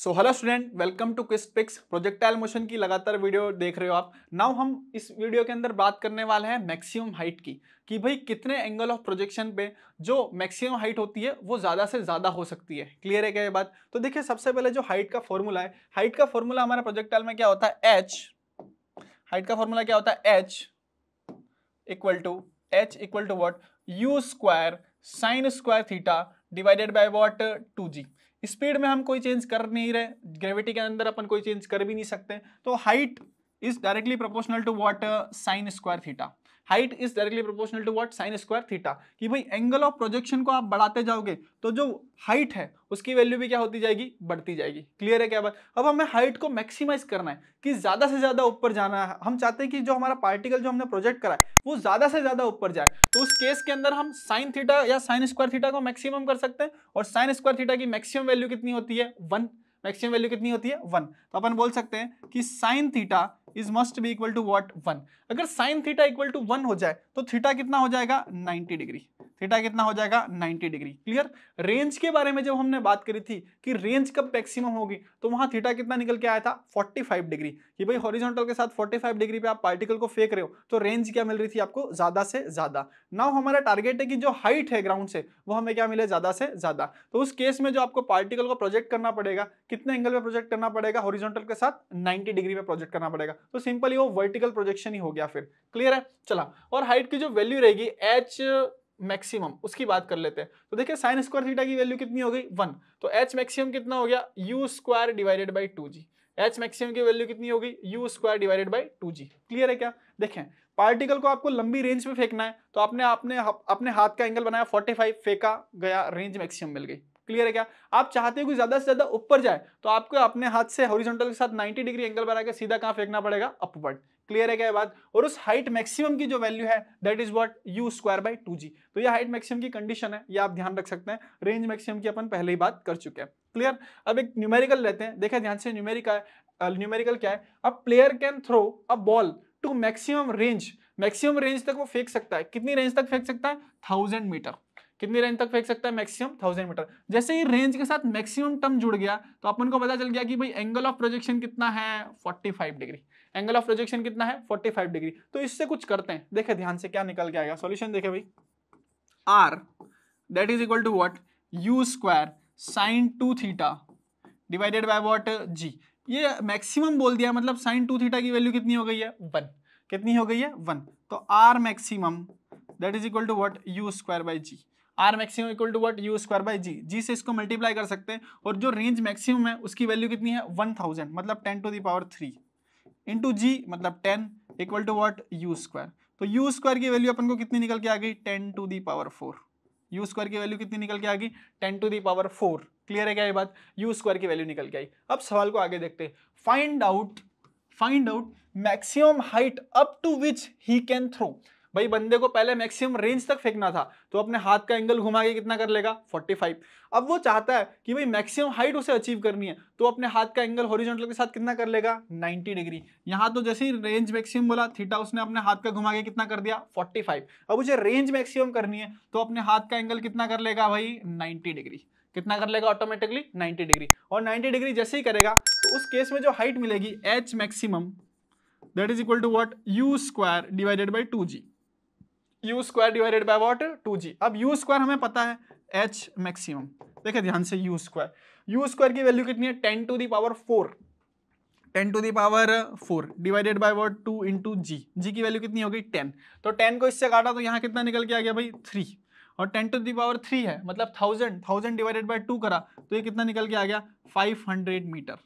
So hello student, welcome to Quizpix. Projectile motion की लगातार video देख रहे हो आप। नाउ हम इस वीडियो के अंदर बात करने वाले हैं मैक्सिमम हाइट की, कि भाई कितने एंगल ऑफ प्रोजेक्शन पे जो मैक्सिमम हाइट होती है वो ज़्यादा से ज़्यादा हो सकती है। क्लियर है क्या ये बात? तो देखिए, सबसे पहले जो हाइट का फॉर्मूला है, हाइट का फॉर्मूला हमारा प्रोजेक्टाइल में क्या होता है? एच। हाइट का फॉर्मूला क्या होता है? H equal to what? U square sine square theta divided by what? 2g। Speed में हम कोई चेंज कर नहीं रहे, ग्रेविटी के अंदर अपन कोई चेंज कर भी नहीं सकते, तो height is directly proportional to what? Sine square theta. Height is directly proportional to what? Sine square theta. कि भाई एंगल ऑफ प्रोजेक्शन को आप बढ़ाते जाओगे तो जो हाइट है उसकी वैल्यू भी क्या होती जाएगी? बढ़ती जाएगी। क्लियर है क्या बात? अब हमें हाइट को मैक्सिमाइज करना है कि ज्यादा से ज्यादा ऊपर जाना है। हम चाहते हैं कि जो हमारा पार्टिकल जो हमने प्रोजेक्ट करा है वो ज्यादा से ज्यादा ऊपर जाए, तो उस केस के अंदर हम साइन थीटा या साइन स्क्वायर थीटा को मैक्सिमम कर सकते हैं। और साइन स्क्वायर थीटा की मैक्सिमम वैल्यू कितनी होती है? 1। मैक्सिमम वैल्यू कितनी होती है? 1। तो अपन बोल सकते हैं कि sine theta is must be equal to what? 1। अगर साइन थीटा इक्वल टू 1 हो जाए तो थीटा कितना हो जाएगा? 90 डिग्री। थीटा कितना हो जाएगा? 90 डिग्री। क्लियर? रेंज के बारे में जब हमने बात करी थी कि रेंज कब मैक्सिमम होगी, तो वहां थीटा कितना निकल के आया था? 45 डिग्री। कि भाई हॉरिजॉन्टल के साथ 45 डिग्री पे आप पार्टिकल को फेंक रहे हो, तो रेंज क्या मिल रही थी आपको? ज्यादा से ज्यादा। नाउ हमारा टारगेट है कि जो हाइट है ग्राउंड से वो हमें क्या मिले? ज्यादा से ज्यादा। तो उस केस में जो आपको पार्टिकल को प्रोजेक्ट करना पड़ेगा, कितने एंगल पे प्रोजेक्ट करना पड़ेगा? हॉरिजॉन्टल के साथ 90 डिग्री पे प्रोजेक्ट करना पड़ेगा। तो सिंपली वो वर्टिकल प्रोजेक्शन ही हो गया फिर। क्लियर है? चला, और हाइट की जो वैल्यू रहेगी एच मैक्सिमम, उसकी बात कर लेते हैं। तो देखिए, साइन स्क्वायर थीटा की वैल्यू कितनी हो गई? 1। तो एच मैक्सिमम कितना हो गया? You square divided by 2g। H maximum की वैल्यू कितनी हो गई? You square divided by 2g। Clear है क्या? देखें, पार्टिकल को आपको लंबी रेंज में फेंकना है, तो आपने अपने हाथ का एंगल बनाया 45, फेंका गया, रेंज मैक्सिमम मिल गई। क्लियर है क्या? आप चाहते हो कि ज्यादा से ज्यादा ऊपर जाए, तो आपको अपने हाथ से हॉरिजॉन्टल के साथ 90 डिग्री एंगल बना के सीधा कहां फेंकना पड़ेगा? अपवर्ड। क्लियर है क्या ये बात? और उस हाइट मैक्सिमम की जो वैल्यू है that is what? U square by 2g। तो ये हाइट मैक्सिमम की कंडीशन है, ये आप ध्यान रख सकते हैं। रेंज मैक्सिमम की अपन पहले ही बात कर चुके हैं। क्लियर? अब एक न्यूमेरिकल लेते हैं, देखिए ध्यान से। न्यूमेरिकल क्या है? A player can throw a ball to maximum range. Maximum range तक वो फेंक सकता है। कितनी रेंज तक फेंक सकता है? 1000 मीटर। कितनी रेंज तक फेंक सकता है? Maximum 1000 metre. जैसे ही रेंज के साथ मैक्सिमम टर्म जुड़ गया तो अपन को पता चल गया कि भाई एंगल ऑफ प्रोजेक्शन कितना है? 45 डिग्री। एंगल ऑफ प्रोजेक्शन कितना है? 45 डिग्री। तो इससे कुछ करते हैं, देखे ध्यान से क्या निकल के आएगा। सॉल्यूशन देखे भाई, R that is equal to what? U square sine 2 theta divided by what? G. ये मैक्सिमम बोल दिया, मतलब साइन 2 थीटा की वैल्यू कितनी हो गई है? 1। कितनी हो गई है? 1। तो R maximum that is equal to what? U square by g. R maximum equal to what? U square by g. G से इसको मल्टीप्लाई कर सकते हैं, और जो रेंज मैक्सिमम है उसकी वैल्यू कितनी है? 1000, मतलब 10 to the power 3 into g, मतलब 10 equal to what? U square. तो यू स्क्वायर की वैल्यू अपन को कितनी निकल के आ गई? 10 to the power 4। U square की वैल्यू कितनी निकल के आ गई? 10 टू द पावर 4। क्लियर है क्या ये बात? यू स्क्वायर की वैल्यू निकल के आई। अब सवाल को आगे देखते हैं। Find out maximum height up to which he can throw. भाई बंदे को पहले मैक्सिमम रेंज तक फेंकना था, तो अपने हाथ का एंगल घुमा के कितना कर लेगा? 45। अब वो चाहता है कि भाई मैक्सिमम हाइट उसे अचीव करनी है, तो अपने हाथ का एंगल हॉरिजॉन्टल के साथ कितना कर लेगा? 90 डिग्री। यहां तो जैसे ही रेंज मैक्सिमम बोला, थीटा उसने अपने हाथ का घुमा के कितना कर दिया? 45। अब उसे रेंज मैक्सिमम करनी है, तो अपने हाथ का एंगल कितना कर लेगा भाई? 90 डिग्री। कितना कर लेगा ऑटोमेटिकली? 90 डिग्री। और 90 डिग्री जैसे ही करेगा तो उस केस में जो हाइट मिलेगी H maximum that is equal to what? U square divided by 2g। U square divided by what? 2g। अब यू स्क्वायर हमें पता है एच मैक्सिमम। देखिए ध्यान से, यू स्क्वायर की वैल्यू कितनी है? 10 to the power 4। 10 to the power 4 divided by what? 2 into g. G की वैल्यू कितनी हो गई? 10। तो 10 को इससे काटा तो यहाँ कितना निकल के आ गया भाई? 3। और 10 टू द पावर 3 है, मतलब 1000 डिवाइडेड बाय 2 करा तो ये कितना निकल के आ गया? 500 मीटर।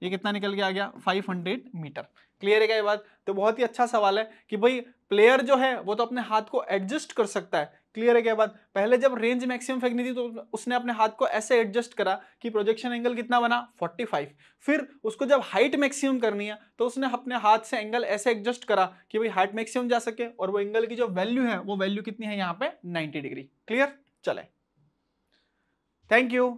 ये कितना निकल के आ गया? 500 मीटर। क्लियर है क्या ये बात? तो बहुत ही अच्छा सवाल है कि भाई प्लेयर जो है वो तो अपने हाथ को एडजस्ट कर सकता है। क्लियर है क्या बात? पहले जब रेंज मैक्सिमम फेंकनी थी तो उसने अपने हाथ को ऐसे एडजस्ट करा कि प्रोजेक्शन एंगल कितना बना? 45। फिर उसको जब हाइट मैक्सिमम करनी है तो उसने अपने हाथ से एंगल ऐसे एडजस्ट करा कि भाई हाइट मैक्सिमम जा सके, और वो एंगल की जो वैल्यू है वो वैल्यू कितनी है यहाँ पे? 90 डिग्री। क्लियर? चले, थैंक यू।